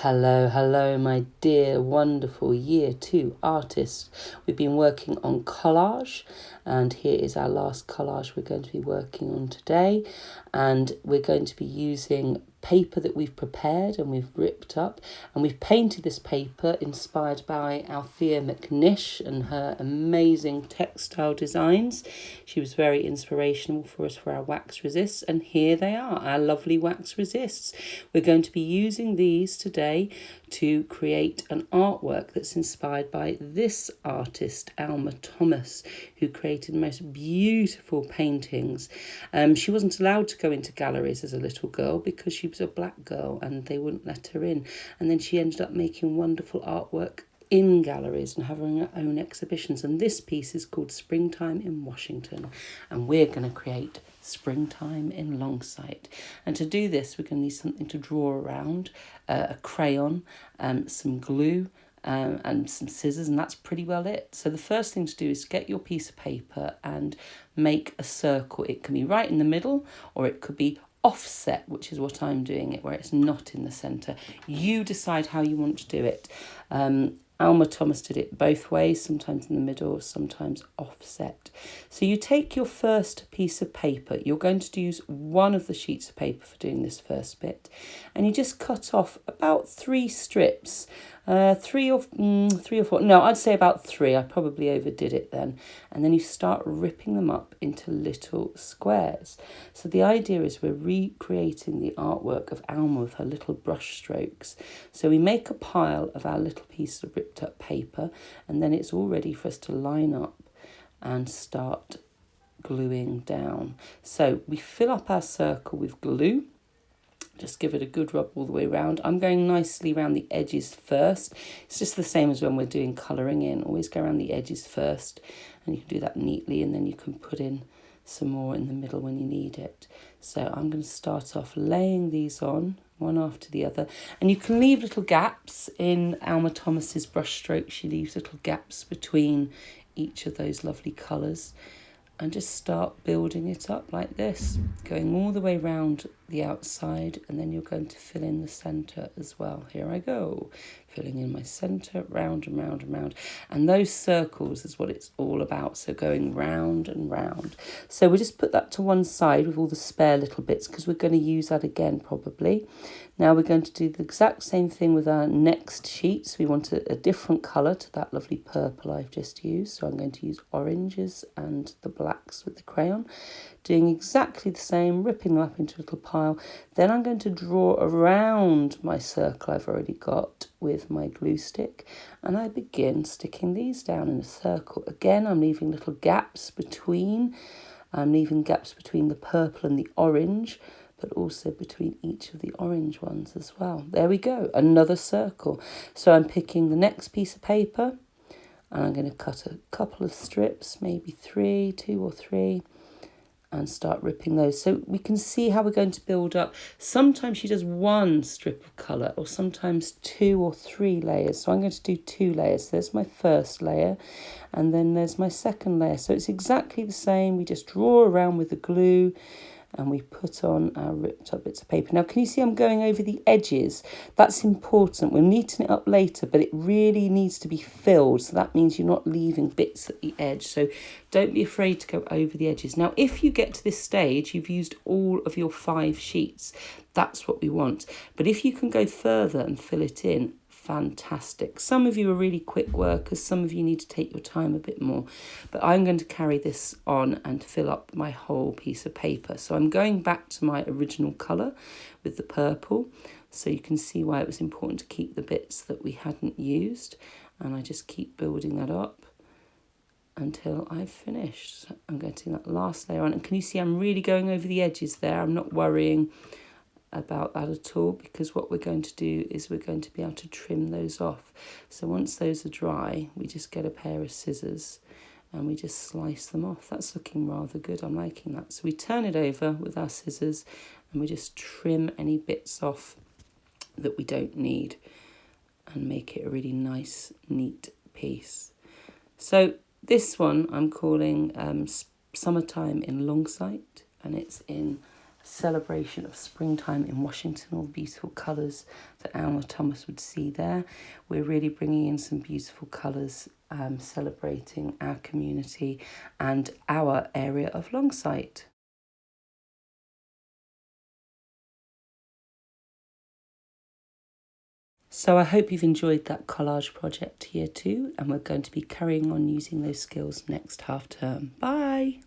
Hello, hello, my dear, wonderful Year 2 artists. We've been working on collage, and here is our last collage we're going to be working on today. And we're going to be using paper that we've prepared and we've ripped up, and we've painted this paper inspired by Althea McNish and her amazing textile designs. She was very inspirational for us for our wax resists, and here they are, our lovely wax resists. We're going to be using these today to create an artwork that's inspired by this artist, Alma Thomas, who created the most beautiful paintings. She wasn't allowed to go into galleries as a little girl because she was a black girl and they wouldn't let her in. And then she ended up making wonderful artwork in galleries and having her own exhibitions. And this piece is called Springtime in Washington. And we're going to create Springtime in Longsight. And to do this, we're going to need something to draw around, a crayon, some glue, and some scissors, and that's pretty well it. So the first thing to do is get your piece of paper and make a circle. It can be right in the middle, or it could be offset, which is what I'm doing it, where it's not in the centre. You decide how you want to do it. Alma Thomas did it both ways, sometimes in the middle, sometimes offset. So you take your first piece of paper. You're going to use one of the sheets of paper for doing this first bit. And you just cut off about 3 strips. Three or four. No, I'd say about 3. I probably overdid it then. And then you start ripping them up into little squares. So the idea is we're recreating the artwork of Alma with her little brush strokes. So we make a pile of our little piece of ripped up paper, and then it's all ready for us to line up and start gluing down. So we fill up our circle with glue. Just give it a good rub all the way around. I'm going nicely around the edges first. It's just the same as when we're doing colouring in. Always go around the edges first, and you can do that neatly, and then you can put in some more in the middle when you need it. So I'm going to start off laying these on one after the other, and you can leave little gaps in Alma Thomas's brush strokes. She leaves little gaps between each of those lovely colours, and just start building it up like this, going all the way round the outside, and then you're going to fill in the centre as well. Here I go, filling in my centre, round and round and round. And those circles is what it's all about, so going round and round. So we'll just put that to one side with all the spare little bits, because we're going to use that again probably. Now we're going to do the exact same thing with our next sheets. We want a different colour to that lovely purple I've just used. So I'm going to use oranges and the blacks with the crayon. Doing exactly the same, ripping them up into a little pile. Then I'm going to draw around my circle I've already got with my glue stick. And I begin sticking these down in a circle. Again, I'm leaving little gaps between. I'm leaving gaps between the purple and the orange, but also between each of the orange ones as well. There we go, another circle. So I'm picking the next piece of paper, and I'm going to cut a couple of strips, maybe 2 or 3, and start ripping those. So we can see how we're going to build up. Sometimes she does 1 strip of colour, or sometimes 2 or 3 layers. So I'm going to do 2 layers. There's my first layer, and then there's my second layer. So it's exactly the same. We just draw around with the glue, and we put on our ripped up bits of paper. Now, can you see I'm going over the edges? That's important. We're neaten it up later, but it really needs to be filled. So that means you're not leaving bits at the edge. So don't be afraid to go over the edges. Now, if you get to this stage, you've used all of your 5 sheets. That's what we want. But if you can go further and fill it in, fantastic. Some of you are really quick workers, some of you need to take your time a bit more, but I'm going to carry this on and fill up my whole piece of paper. So I'm going back to my original colour with the purple, so you can see why it was important to keep the bits that we hadn't used, and I just keep building that up until I've finished. So I'm going to do that last layer on, and can you see I'm really going over the edges there? I'm not worrying about that at all, because what we're going to do is we're going to be able to trim those off. So once those are dry, we just get a pair of scissors and we just slice them off. That's looking rather good. I'm liking that. So we turn it over with our scissors and we just trim any bits off that we don't need and make it a really nice, neat piece. So this one I'm calling Summertime in Longsight, and it's in celebration of springtime in Washington, all the beautiful colours that Alma Thomas would see there. We're really bringing in some beautiful colours, celebrating our community and our area of Longsight. So I hope you've enjoyed that collage project here too, and we're going to be carrying on using those skills next half term. Bye!